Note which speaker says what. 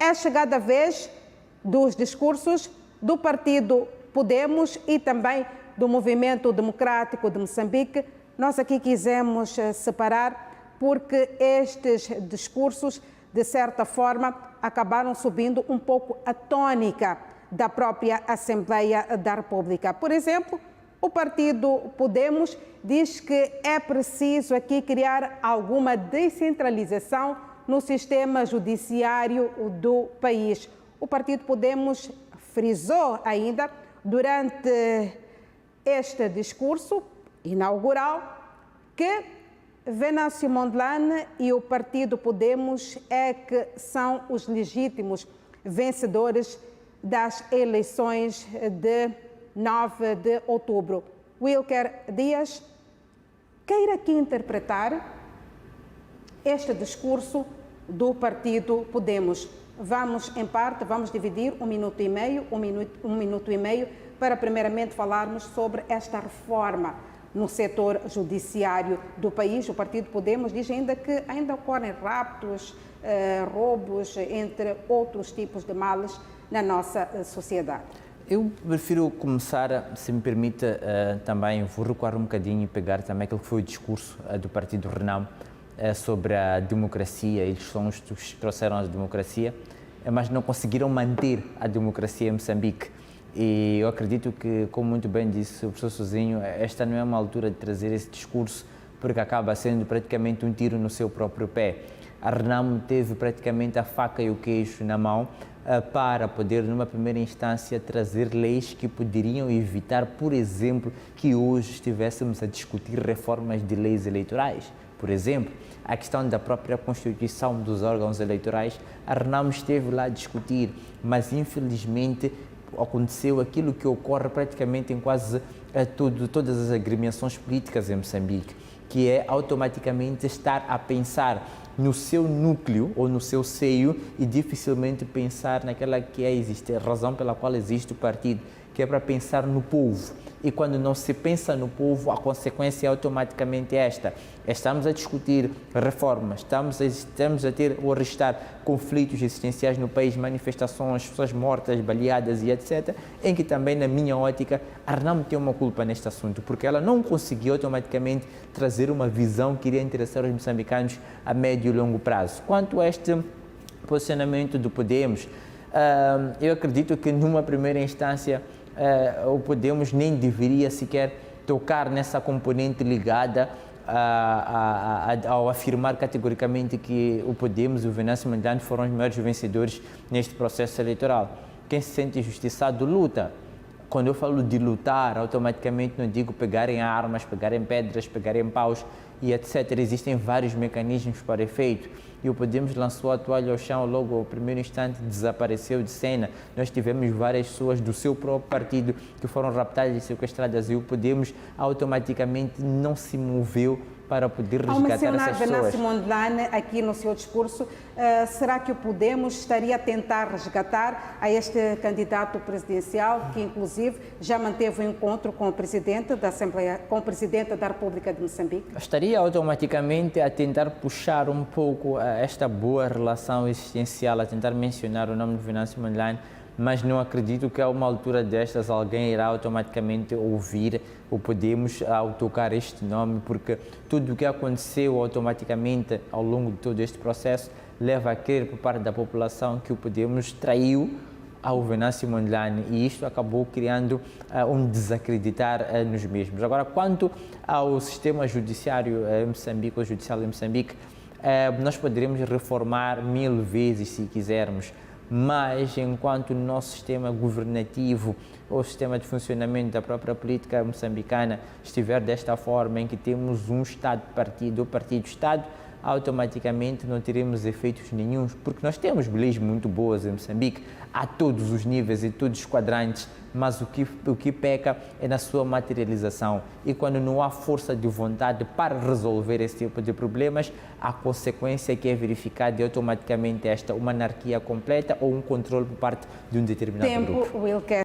Speaker 1: é chegada a vez dos discursos do partido Podemos e também do Movimento Democrático de Moçambique. Nós aqui quisemos separar porque estes discursos, de certa forma, acabaram subindo um pouco a tônica da própria Assembleia da República. Por exemplo, o partido Podemos diz que é preciso aqui criar alguma descentralização no sistema judiciário do país. O partido Podemos frisou ainda durante este discurso inaugural que Venâncio Mondlane e o partido Podemos é que são os legítimos vencedores das eleições de 9 de outubro. Wilker Dias, queira aqui interpretar este discurso do partido Podemos. Vamos, em parte, vamos dividir um minuto e meio, para primeiramente falarmos sobre esta reforma no setor judiciário do país. O partido Podemos diz ainda que ainda ocorrem raptos, roubos, entre outros tipos de males na nossa sociedade.
Speaker 2: Eu prefiro começar, se me permite, também vou recuar um bocadinho e pegar também aquilo que foi o discurso do partido Renam sobre a democracia. Eles são os que trouxeram a democracia, mas não conseguiram manter a democracia em Moçambique. E eu acredito que, como muito bem disse o professor Sozinho, esta não é uma altura de trazer esse discurso, porque acaba sendo praticamente um tiro no seu próprio pé. A Renam teve praticamente a faca e o queijo na mão para poder, numa primeira instância, trazer leis que poderiam evitar, por exemplo, que hoje estivéssemos a discutir reformas de leis eleitorais. Por exemplo, a questão da própria constituição dos órgãos eleitorais, a Renam esteve lá a discutir, mas infelizmente aconteceu aquilo que ocorre praticamente em quase todas as agremiações políticas em Moçambique, que é automaticamente estar a pensar no seu núcleo ou no seu seio e dificilmente pensar naquela que é a razão pela qual existe o partido, que é para pensar no povo. E quando não se pensa no povo, a consequência é automaticamente esta. Estamos a discutir reformas, estamos a ter ou a registrar conflitos existenciais no país, manifestações, pessoas mortas, baleadas e etc., em que também, na minha ótica, a Renam tem uma culpa neste assunto, porque ela não conseguiu automaticamente trazer uma visão que iria interessar os moçambicanos a médio e longo prazo. Quanto a este posicionamento do Podemos, eu acredito que numa primeira instância o Podemos nem deveria sequer tocar nessa componente ligada ao afirmar categoricamente que o Podemos e o Venâncio Mondlane foram os maiores vencedores neste processo eleitoral. Quem se sente injustiçado luta. Quando eu falo de lutar, automaticamente não digo pegarem armas, pegarem pedras, pegarem paus e etc. Existem vários mecanismos para efeito. E o Podemos lançou a toalha ao chão logo ao primeiro instante, desapareceu de cena. Nós tivemos várias pessoas do seu próprio partido que foram raptadas e sequestradas e o Podemos automaticamente não se moveu para poder resgatar essas pessoas. Ao mencionar
Speaker 1: Venâncio Mondlane aqui no seu discurso, será que o Podemos estaria a tentar resgatar a este candidato presidencial, que inclusive já manteve um encontro com o Presidente da Assembleia, com o Presidente da República de Moçambique?
Speaker 2: Estaria automaticamente a tentar puxar um pouco esta boa relação existencial, a tentar mencionar o nome de Venâncio Mondlane, mas não acredito que a uma altura destas alguém irá automaticamente ouvir o Podemos ao tocar este nome, porque tudo o que aconteceu automaticamente ao longo de todo este processo leva a crer por parte da população que o Podemos traiu ao Venâncio Mondlane e isto acabou criando um desacreditar nos mesmos. Agora, quanto ao sistema judiciário em Moçambique, ou judicial em Moçambique, nós poderíamos reformar 1000 vezes se quisermos, mas enquanto o nosso sistema governativo ou o sistema de funcionamento da própria política moçambicana estiver desta forma, em que temos um Estado-partido ou partido-Estado, automaticamente não teremos efeitos nenhuns, porque nós temos leis muito boas em Moçambique, a todos os níveis e todos os quadrantes, mas o que peca é na sua materialização. E quando não há força de vontade para resolver esse tipo de problemas, a consequência que é verificada é automaticamente esta, uma anarquia completa ou um controle por parte de um determinado grupo.
Speaker 1: Wilker.